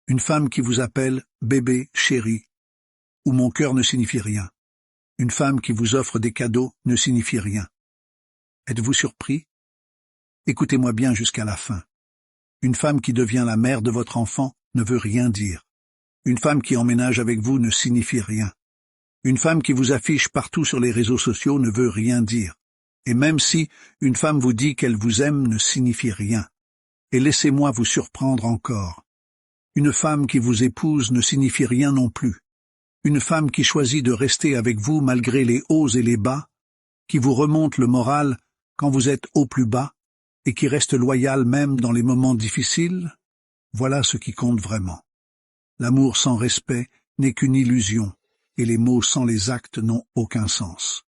Une femme qui vous appelle bébé, chéri, ou mon cœur ne signifie rien. Une femme qui vous offre des cadeaux ne signifie rien. Êtes-vous surpris? Écoutez-moi bien jusqu'à la fin. Une femme qui devient la mère de votre enfant ne veut rien dire. Une femme qui emménage avec vous ne signifie rien. Une femme qui vous affiche partout sur les réseaux sociaux ne veut rien dire. Et même si une femme vous dit qu'elle vous aime ne signifie rien. Et laissez-moi vous surprendre encore. Une femme qui vous épouse ne signifie rien non plus. Une femme qui choisit de rester avec vous malgré les hauts et les bas, qui vous remonte le moral quand vous êtes au plus bas, et qui reste loyale même dans les moments difficiles, voilà ce qui compte vraiment. L'amour sans respect n'est qu'une illusion, et les mots sans les actes n'ont aucun sens.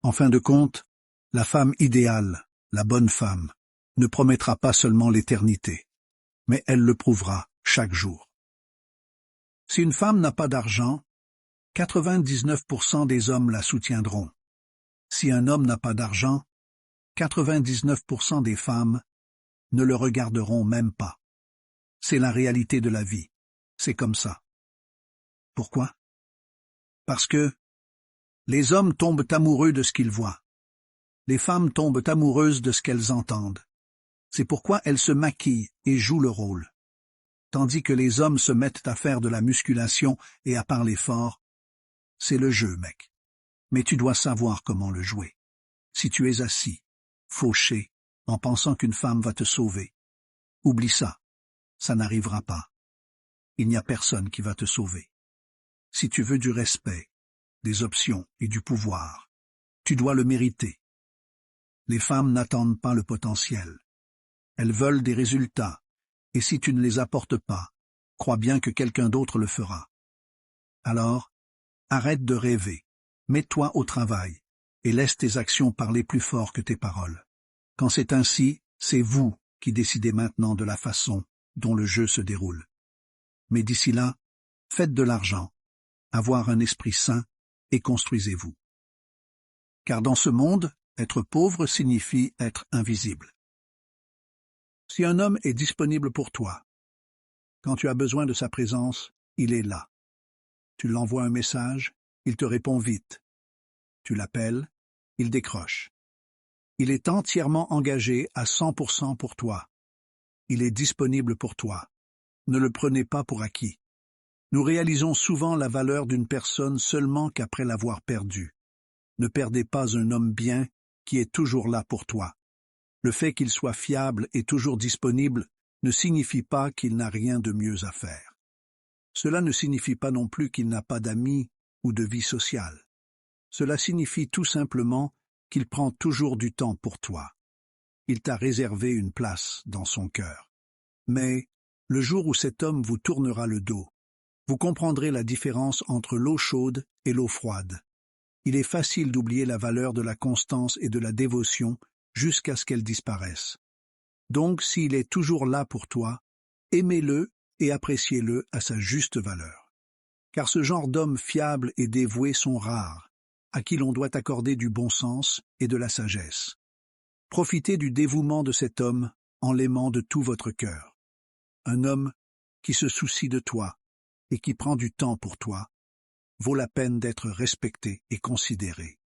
En fin de compte, la femme idéale, la bonne femme, ne promettra pas seulement l'éternité, mais elle le prouvera chaque jour. Si une femme n'a pas d'argent, 99% des hommes la soutiendront. Si un homme n'a pas d'argent, 99% des femmes ne le regarderont même pas. C'est la réalité de la vie. C'est comme ça. Pourquoi? Parce que les hommes tombent amoureux de ce qu'ils voient. Les femmes tombent amoureuses de ce qu'elles entendent. C'est pourquoi elles se maquillent et jouent le rôle. Tandis que les hommes se mettent à faire de la musculation et à parler fort, c'est le jeu, mec. Mais tu dois savoir comment le jouer. Si tu es assis, fauché, en pensant qu'une femme va te sauver, oublie ça. Ça n'arrivera pas. Il n'y a personne qui va te sauver. Si tu veux du respect, des options et du pouvoir, tu dois le mériter. Les femmes n'attendent pas le potentiel. Elles veulent des résultats, et si tu ne les apportes pas, crois bien que quelqu'un d'autre le fera. Alors, arrête de rêver, mets-toi au travail, et laisse tes actions parler plus fort que tes paroles. Quand c'est ainsi, c'est vous qui décidez maintenant de la façon dont le jeu se déroule. Mais d'ici là, faites de l'argent, avoir un esprit sain et construisez-vous. Car dans ce monde, être pauvre signifie être invisible. Si un homme est disponible pour toi, quand tu as besoin de sa présence, il est là. Tu l'envoies un message, il te répond vite. Tu l'appelles, il décroche. Il est entièrement engagé à 100% pour toi. Il est disponible pour toi. Ne le prenez pas pour acquis. Nous réalisons souvent la valeur d'une personne seulement qu'après l'avoir perdue. Ne perdez pas un homme bien qui est toujours là pour toi. Le fait qu'il soit fiable et toujours disponible ne signifie pas qu'il n'a rien de mieux à faire. Cela ne signifie pas non plus qu'il n'a pas d'amis ou de vie sociale. Cela signifie tout simplement qu'il prend toujours du temps pour toi. Il t'a réservé une place dans son cœur. Mais le jour où cet homme vous tournera le dos, vous comprendrez la différence entre l'eau chaude et l'eau froide. Il est facile d'oublier la valeur de la constance et de la dévotion jusqu'à ce qu'elles disparaissent. Donc, s'il est toujours là pour toi, aimez-le et appréciez-le à sa juste valeur. Car ce genre d'hommes fiables et dévoués sont rares, à qui l'on doit accorder du bon sens et de la sagesse. Profitez du dévouement de cet homme en l'aimant de tout votre cœur. Un homme qui se soucie de toi et qui prend du temps pour toi vaut la peine d'être respecté et considéré.